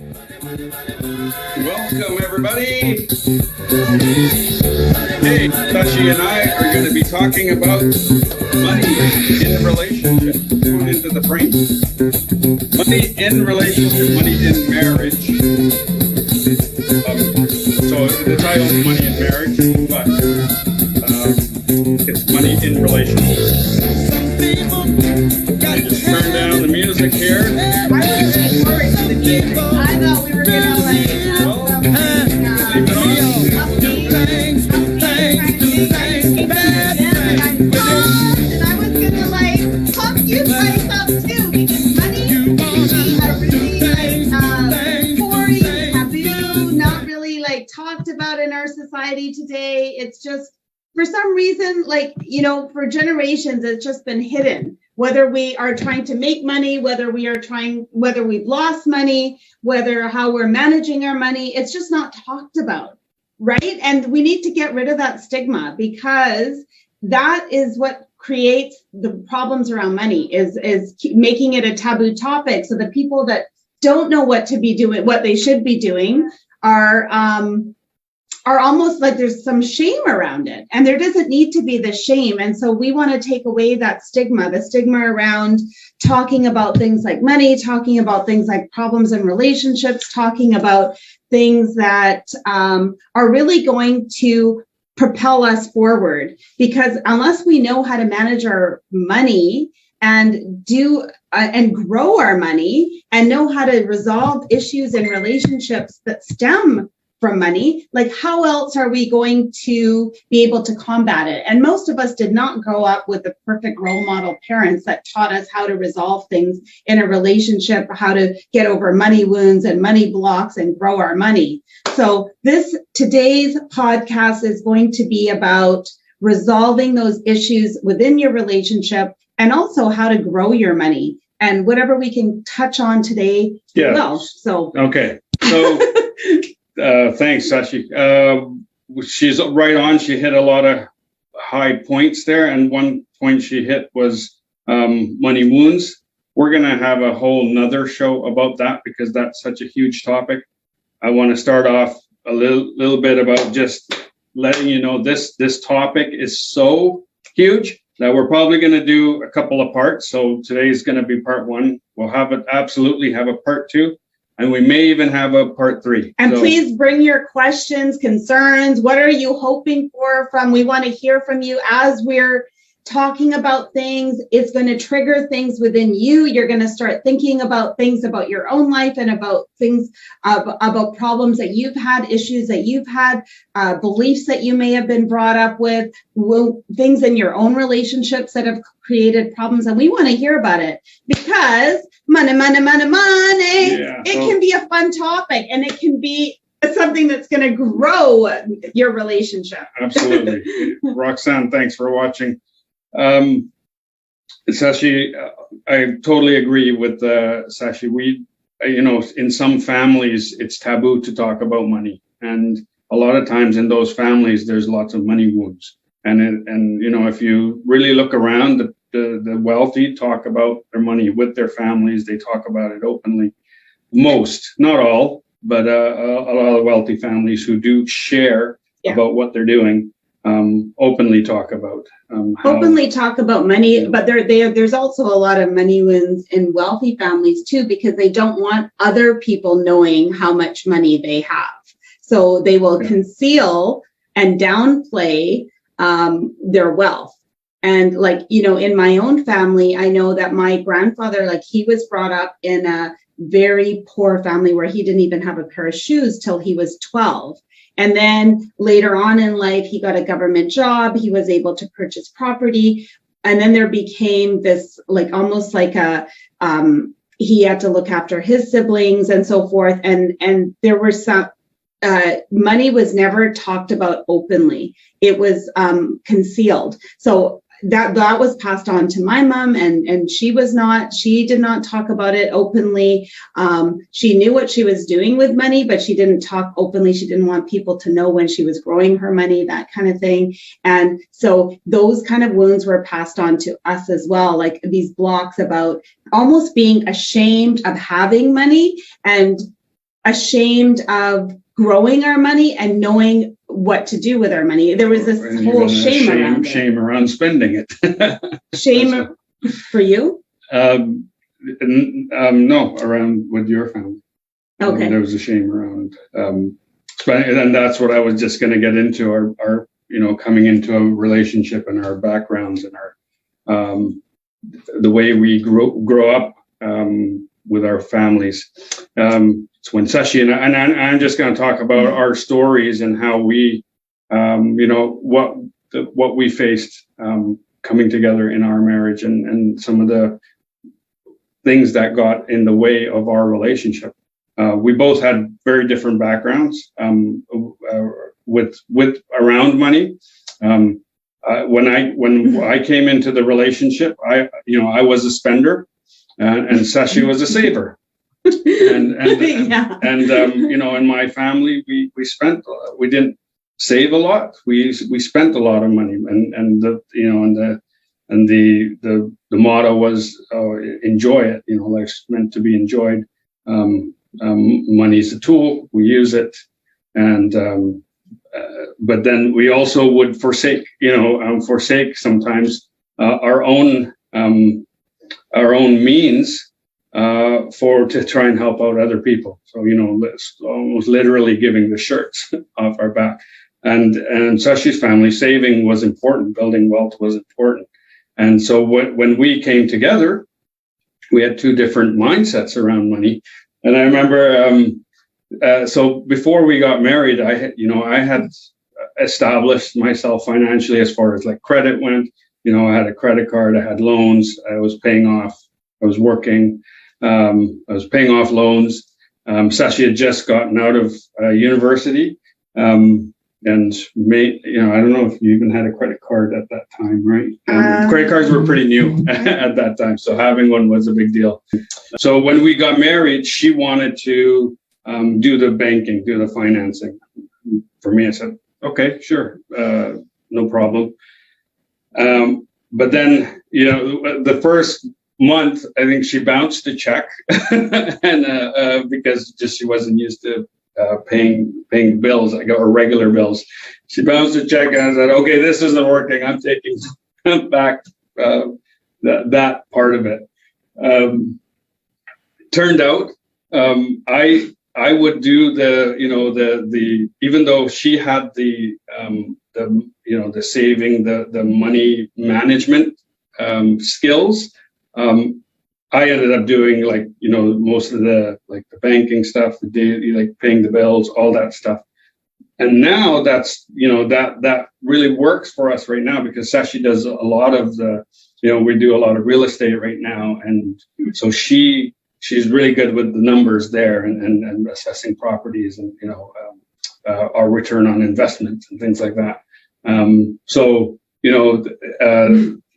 Welcome, everybody. Hey, Shashi and I are going to be talking about money in relationship. Going into the frame. Money in relationship, money in marriage. So the title is Money in Marriage, but it's money in relationship. I just turned down the music here. I thought we were gonna and I was gonna pump you guys up too, because money can be a really boring, taboo, not really talked about in our society today. It's just, for some reason, for generations, it's just been hidden. Whether we are trying to make money, whether we've lost money, how we're managing our money, it's just not talked about, right? And we need to get rid of that stigma, because that is what creates the problems around money, is making it a taboo topic. So the people that don't know what to be doing, what they should be doing, are almost like there's some shame around it, and there doesn't need to be the shame. And so we want to take away that stigma, the stigma around talking about things like money, talking about things like problems in relationships, talking about things that are really going to propel us forward. Because unless we know how to manage our money and and grow our money and know how to resolve issues in relationships that stem from money, how else are we going to be able to combat it? And most of us did not grow up with the perfect role model parents that taught us how to resolve things in a relationship, how to get over money wounds and money blocks and grow our money. So today's podcast is going to be about resolving those issues within your relationship, and also how to grow your money, and whatever we can touch on today. Yeah. Well, so okay. So thanks, Sashi. She's right on. She hit a lot of high points there, and one point she hit was money wounds. We're going to have a whole nother show about that, because that's such a huge topic. I want to start off a little bit about just letting you know this topic is so huge that we're probably going to do a couple of parts. So today's going to be part one. We'll absolutely have a part two. And we may even have a part three. And please bring your questions, concerns. What are you hoping for we want to hear from you as we're talking about things. It's going to trigger things within you. You're going to start thinking about things about your own life, and about things, about problems that you've had, issues that you've had, beliefs that you may have been brought up with, things in your own relationships that have created problems. And we want to hear about it, because money. Yeah, it can be a fun topic, and it can be something that's going to grow your relationship. Absolutely. Roxanne, thanks for watching. Sashi, I totally agree with Sashi. We, in some families, it's taboo to talk about money. And a lot of times in those families, there's lots of money wounds. And if you really look around, the wealthy talk about their money with their families. They talk about it openly. Most, not all, but a lot of wealthy families who do share about what they're doing, openly talk about talk about money. But there's also a lot of money wounds in wealthy families too, because they don't want other people knowing how much money they have. So they will conceal and downplay their wealth. And in my own family, I know that my grandfather, he was brought up in a very poor family where he didn't even have a pair of shoes till he was 12. And then later on in life, he got a government job. He was able to purchase property. And then there became this, almost like he had to look after his siblings and so forth. And there were some, money was never talked about openly. It was concealed. So that was passed on to my mom, and she did not talk about it openly. She knew what she was doing with money, but she didn't talk openly. She didn't want people to know when she was growing her money, that kind of thing. And so those kind of wounds were passed on to us as well, like these blocks about almost being ashamed of having money, and ashamed of growing our money and knowing what to do with our money. There was this whole shame around spending it. Shame for you? No, around with your family. Okay. There was a shame around spending, and that's what I was just going to get into. Our coming into a relationship and our backgrounds and our the way we grow up with our families. So when Shashi and I'm just going to talk about our stories and how we, what we faced coming together in our marriage and some of the things that got in the way of our relationship. We both had very different backgrounds with around money. When I came into the relationship, I was a spender, and Shashi was a saver. And in my family, we didn't save a lot. We spent a lot of money, and the motto was enjoy it. Life's meant to be enjoyed. Money's a tool. We use it, and but then we also would forsake sometimes our own means to try and help out other people. So almost literally giving the shirts off our back. And Sashi's family, saving was important. Building wealth was important. And so when we came together, we had two different mindsets around money. And I remember, so before we got married, I had established myself financially as far as like credit went. I had a credit card, I had loans, I was paying off, I was working, I was paying off loans. Shashi had just gotten out of university, and I don't know if you even had a credit card at that time, right? Credit cards were pretty new at that time, so having one was a big deal. So when we got married, she wanted to do the banking, do the financing. For me, I said, okay, sure, no problem. But then, the first month, I think she bounced a check, and because she wasn't used to paying bills, or regular bills. She bounced a check, and I said, okay, this isn't working. I'm taking back that part of it. Turned out, I would do the even though she had the saving, the money management skills. I ended up doing most of the banking stuff, the daily, paying the bills, all that stuff. And now that's that really works for us right now, because Shashi does a lot of we do a lot of real estate right now, and so she's really good with the numbers there and assessing properties and our return on investments and things like that.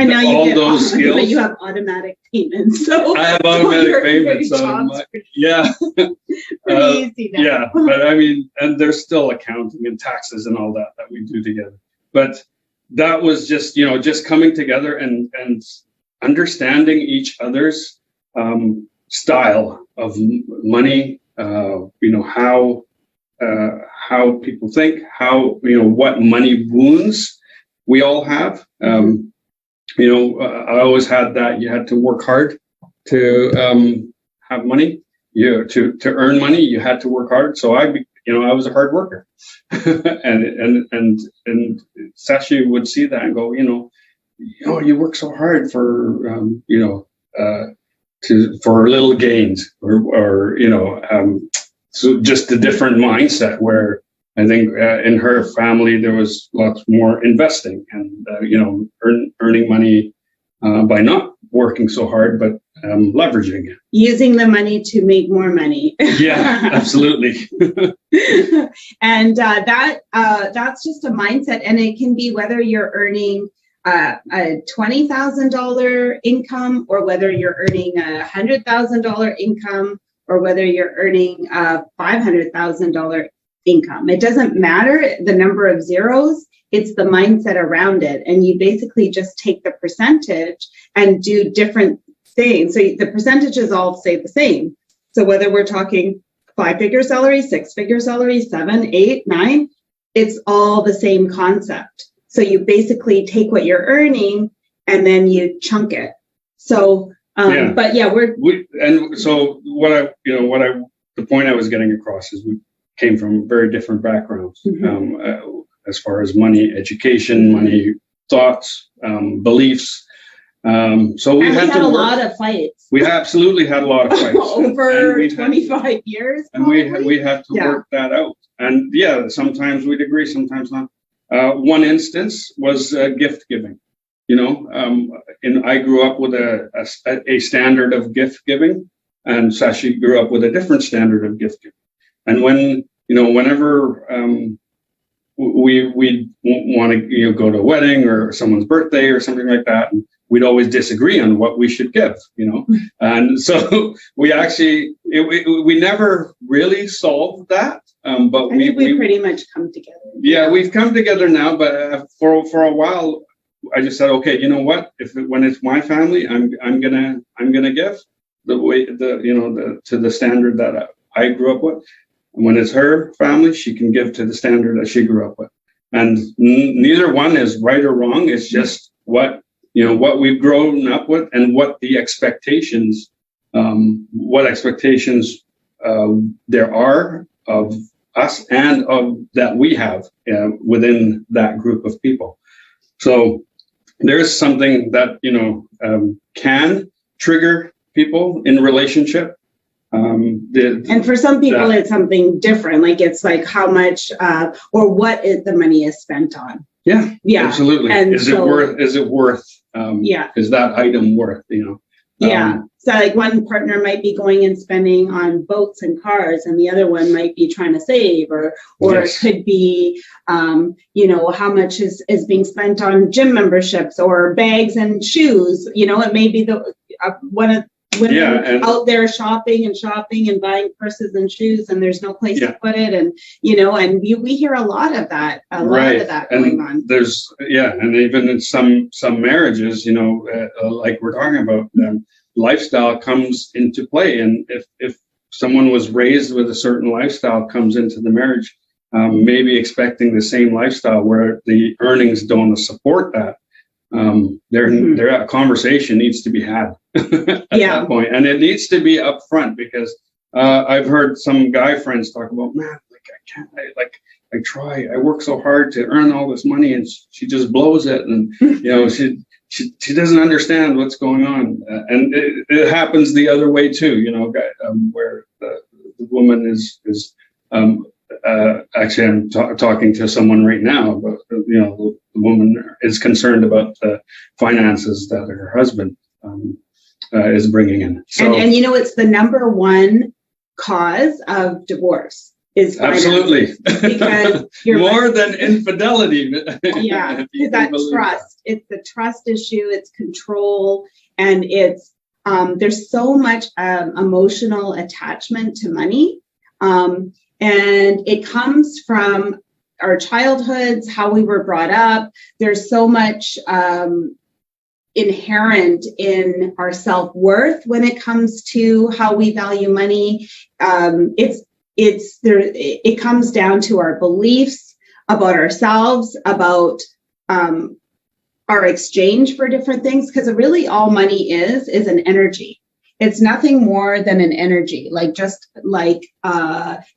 And now all those skills. But you have automatic payments, so I have automatic payments. Pretty easy now. Yeah, but I mean, and there's still accounting and taxes and all that we do together. But that was just coming together and understanding each other's style of money. How people think, what money wounds we all have. I always had that you had to work hard to have money. To earn money, you had to work hard. So I was a hard worker, and Shashi would see that and go, you work so hard for for little gains or so just a different mindset where. I think in her family, there was lots more investing and, earning money by not working so hard, but leveraging it. Using the money to make more money. Yeah, absolutely. And that's just a mindset. And it can be whether you're earning a $20,000 income or whether you're earning a $100,000 income or whether you're earning a $500,000 income. It doesn't matter the number of zeros, it's the mindset around it. And you basically just take the percentage and do different things. So the percentages all stay the same. So whether we're talking 5-figure salary, 6-figure salary, 7, 8, 9, it's all the same concept. So you basically take what you're earning and then you chunk it. So, but yeah, the point I was getting across is we came from very different backgrounds, as far as money, education, money thoughts, beliefs. So we had a lot of fights. We absolutely had a lot of fights over 25 years. And we had to work that out. And yeah, sometimes we'd agree, sometimes not. One instance was gift giving. And I grew up with a standard of gift giving, and Shashi grew up with a different standard of gift giving. And whenever we want to go to a wedding or someone's birthday or something like that, and we'd always disagree on what we should give, and so we actually we never really solved that. But we pretty much come together. Yeah, we've come together now, but for a while, I just said, okay, you know what? When it's my family, I'm gonna give the way to the standard that I grew up with. And when it's her family, she can give to the standard that she grew up with. And neither one is right or wrong. It's just what we've grown up with and what the expectations, there are of us and of that we have within that group of people. So there's something that can trigger people in relationship. And for some people, it's something different. Like it's like how much or what the money is spent on. Yeah, absolutely. And is it worth? Is that item worth? So like one partner might be going and spending on boats and cars, and the other one might be trying to save, or it could be, how much is being spent on gym memberships or bags and shoes. It may be one of women out there shopping and buying purses and shoes, and there's no place to put it, and we hear a lot of that, going on. There's and even in some marriages, like we're talking about, lifestyle comes into play, and if someone was raised with a certain lifestyle comes into the marriage, maybe expecting the same lifestyle where the earnings don't support that. Their conversation needs to be had at that point, and it needs to be upfront, because I've heard some guy friends talk about, man, I try, I work so hard to earn all this money, and she just blows it, and she doesn't understand what's going on, and it happens the other way too, where the woman is actually, I'm talking to someone right now about, the woman is concerned about the finances that her husband is bringing in. So, and it's the number one cause of divorce is finance. Absolutely. Because more than infidelity. Yeah, because that's trust. It's the trust issue. It's control, and it's there's so much emotional attachment to money. And it comes from our childhoods, how we were brought up. There's so much inherent in our self-worth when it comes to how we value money. It comes down to our beliefs about ourselves, about our exchange for different things, because really all money is an energy. It's nothing more than an energy, just like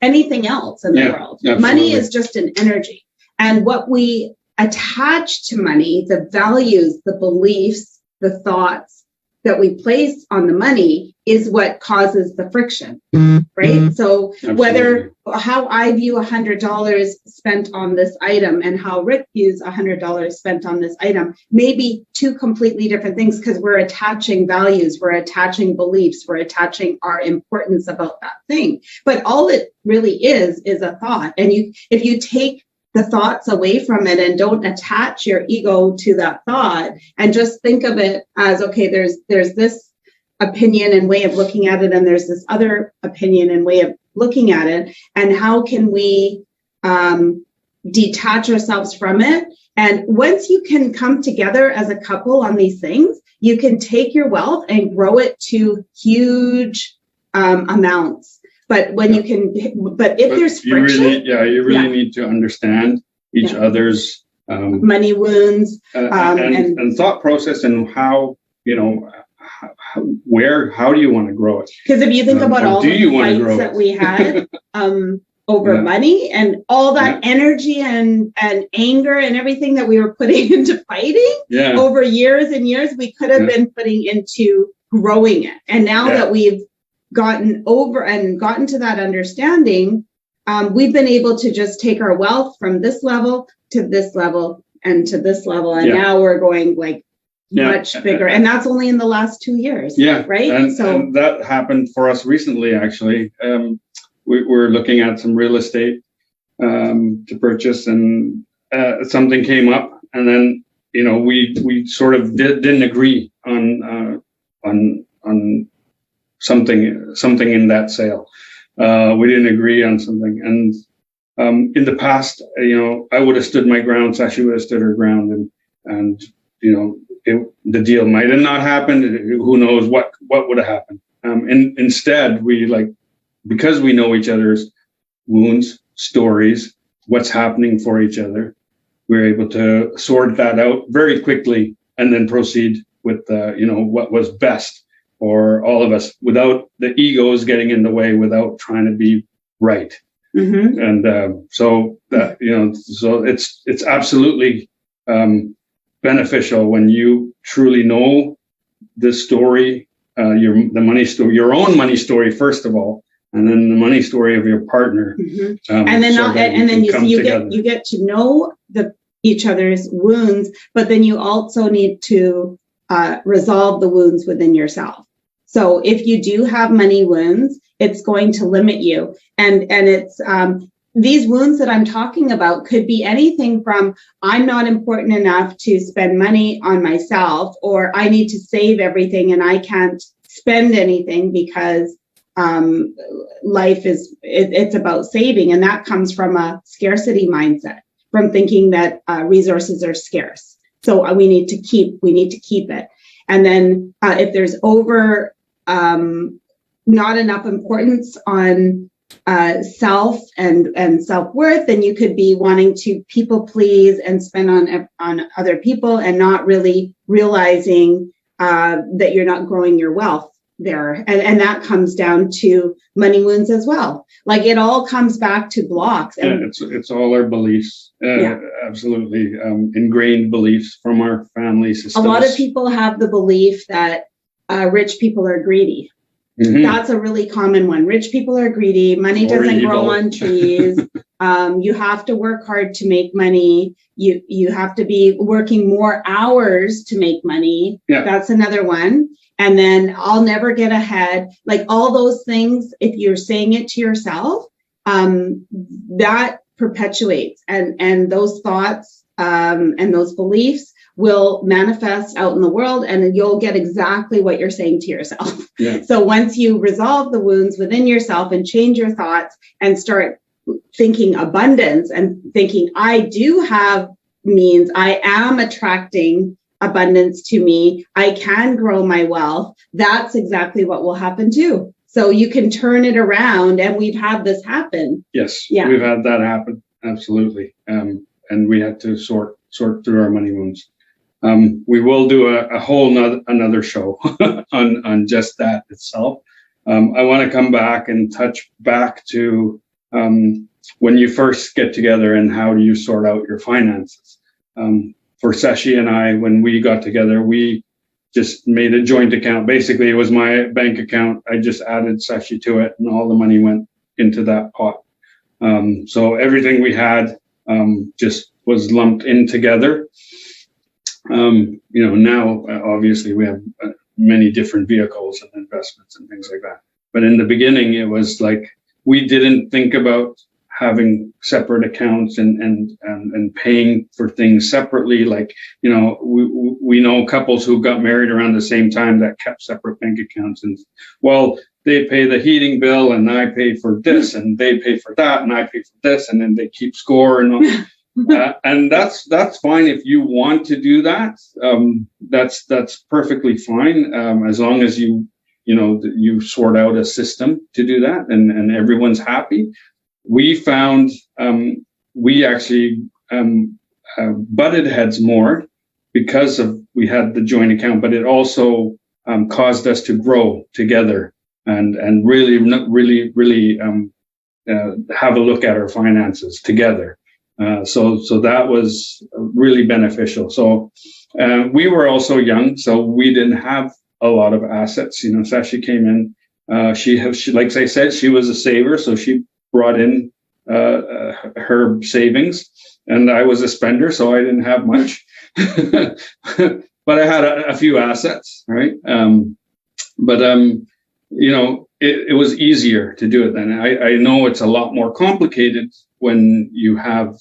anything else in the world. Absolutely. Money is just an energy. And what we attach to money, the values, the beliefs, the thoughts that we place on the money is what causes the friction, right? So how I view $100 spent on this item and how Rick views $100 spent on this item may be two completely different things, because we're attaching values, we're attaching beliefs, we're attaching our importance about that thing. But all it really is a thought. And if you take the thoughts away from it and don't attach your ego to that thought, and just think of it as, okay, there's this opinion and way of looking at it, and there's this other opinion and way of looking at it, and how can we detach ourselves from it? And once you can come together as a couple on these things, you can take your wealth and grow it to huge amounts. But when you can, but if there's friction, you really need to understand each other's money wounds and thought process, and how, how do you want to grow it? Because if you think about all the fights that we had over money and all that energy and anger and everything that we were putting into fighting over years and years, we could have been putting into growing it. And now that we've gotten over and gotten to that understanding, we've been able to just take our wealth from this level to this level and to this level. And now we're going like much bigger. And that's only in the last 2 years. Yeah. Right. And that happened for us recently, actually. We're looking at some real estate to purchase, and something came up, and then, we sort of didn't agree on something in that sale. We didn't agree on something, and in the past, I would have stood my ground. Sashi would have stood her ground, and the deal might have not happened. Who knows what would have happened? And instead, because we know each other's wounds, stories, what's happening for each other, we're able to sort that out very quickly and then proceed with what was best for all of us, without the egos getting in the way, without trying to be right. Mm-hmm. And so it's absolutely beneficial when you truly know the story, the money story, your own money story first of all, and then the money story of your partner. Mm-hmm. And then you get to know each other's wounds, but then you also need to resolve the wounds within yourself. So if you do have money wounds, it's going to limit you. And it's these wounds that I'm talking about could be anything from I'm not important enough to spend money on myself, or I need to save everything and I can't spend anything because life it's about saving. And that comes from a scarcity mindset, from thinking that resources are scarce. So we need to keep it. And then if there's not enough importance on self and self-worth, then you could be wanting to people please and spend on other people and not really realizing that you're not growing your wealth there. And that comes down to money wounds as well. Like it all comes back to blocks. And it's all our beliefs. Absolutely. Ingrained beliefs from our family systems. A lot of people have the belief that rich people are greedy. Mm-hmm. That's a really common one. Rich people are greedy. Money doesn't grow on trees. You have to work hard to make money. You have to be working more hours to make money. Yeah. That's another one. And then I'll never get ahead. Like all those things, if you're saying it to yourself, that perpetuates. And those thoughts and those beliefs will manifest out in the world, and you'll get exactly what you're saying to yourself. Yeah. So once you resolve the wounds within yourself and change your thoughts and start thinking abundance and thinking, I do have means, I am attracting abundance to me, I can grow my wealth, that's exactly what will happen too. So you can turn it around, and we've had this happen. Yes, we've had that happen. Absolutely. And we had to sort through our money wounds. We will do a whole another show on just that itself. I want to come back and touch back to when you first get together and how do you sort out your finances. For Shashi and I, when we got together, we just made a joint account. Basically, it was my bank account. I just added Shashi to it, and all the money went into that pot. So everything we had just was lumped in together. Now obviously we have many different vehicles and investments and things like that. But in the beginning, it was like we didn't think about having separate accounts and paying for things separately. Like, we know couples who got married around the same time that kept separate bank accounts, and they pay the heating bill and I pay for this and they pay for that and I pay for this, and then they keep score and all. And that's fine if you want to do that. That's perfectly fine, as long as you you sort out a system to do that, and everyone's happy. We found we actually butted heads more because we had the joint account, but it also caused us to grow together and really have a look at our finances together. So that was really beneficial. So we were also young, so we didn't have a lot of assets. Sashi came in. She, like I said, she was a saver, so she brought in her savings, and I was a spender, so I didn't have much. But I had a few assets, right? It was easier to do it then. I know it's a lot more complicated when you have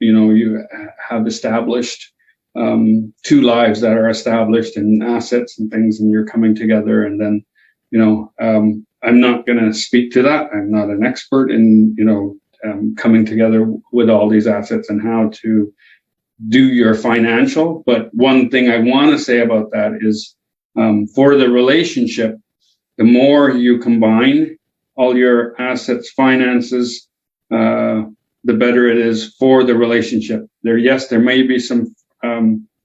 you have established two lives that are established in assets and things, and you're coming together. And then, I'm not going to speak to that. I'm not an expert in, coming together with all these assets and how to do your financial. But one thing I want to say about that is for the relationship, the more you combine all your assets, finances, the better it is for the relationship. There may be some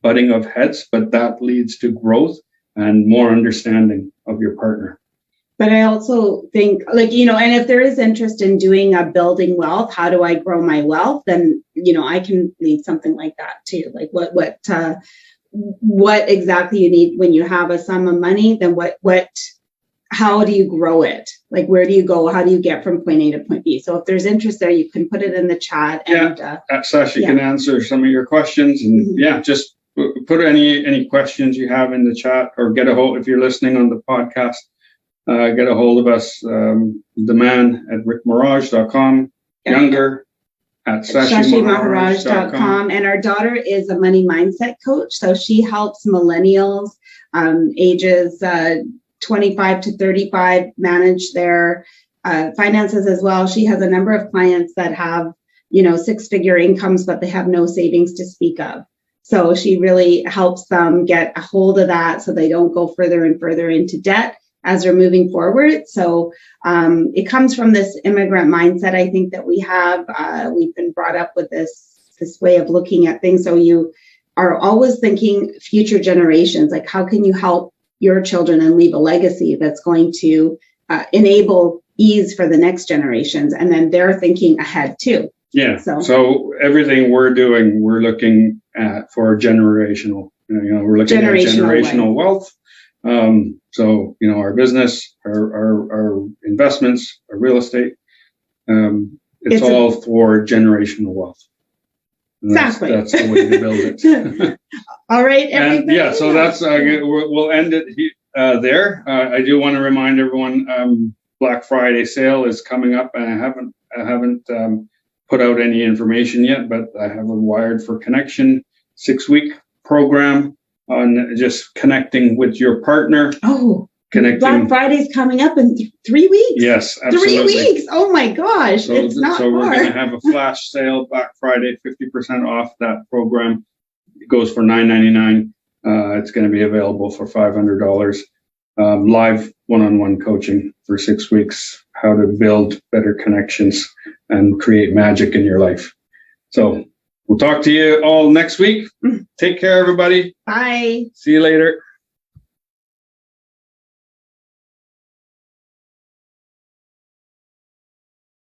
butting of heads, but that leads to growth and more understanding of your partner. But I also think, and if there is interest in doing a building wealth, how do I grow my wealth? Then, I can lead something like that too. Like what exactly you need when you have a sum of money, then how do you grow it? Like, where do you go? How do you get from point A to point B? So if there's interest there, you can put it in the chat. And Sashi can answer some of your questions. And just put any questions you have in the chat, or get a hold, if you're listening on the podcast, get a hold of us, the man at rickmirage.com, younger at SashiMaharaj.com. And our daughter is a money mindset coach. So she helps millennials ages 25 to 35 manage their finances as well. She has a number of clients that have, 6-figure incomes, but they have no savings to speak of. So she really helps them get a hold of that so they don't go further and further into debt as they're moving forward. So it comes from this immigrant mindset, I think, that we have. We've been brought up with this way of looking at things. So you are always thinking future generations, like how can you help your children and leave a legacy that's going to enable ease for the next generations. And then they're thinking ahead too. Yeah. So everything we're doing, we're looking at for generational, we're looking at generational wealth. So, our business, our investments, our real estate, it's all for generational wealth. Exactly. That's the way to build it. All right, everybody. And so that's we'll end it there. I do want to remind everyone, Black Friday sale is coming up, and I haven't put out any information yet, but I have a Wired for Connection 6-week program on just connecting with your partner. Oh, Black Friday's coming up in 3 weeks. Yes, absolutely. 3 weeks. Oh my gosh, it's not far. So we're going to have a flash sale Black Friday, 50% off that program. It goes for $9.99. It's going to be available for $500. Live one-on-one coaching for 6 weeks. How to build better connections and create magic in your life. So we'll talk to you all next week. Take care, everybody. Bye. See you later.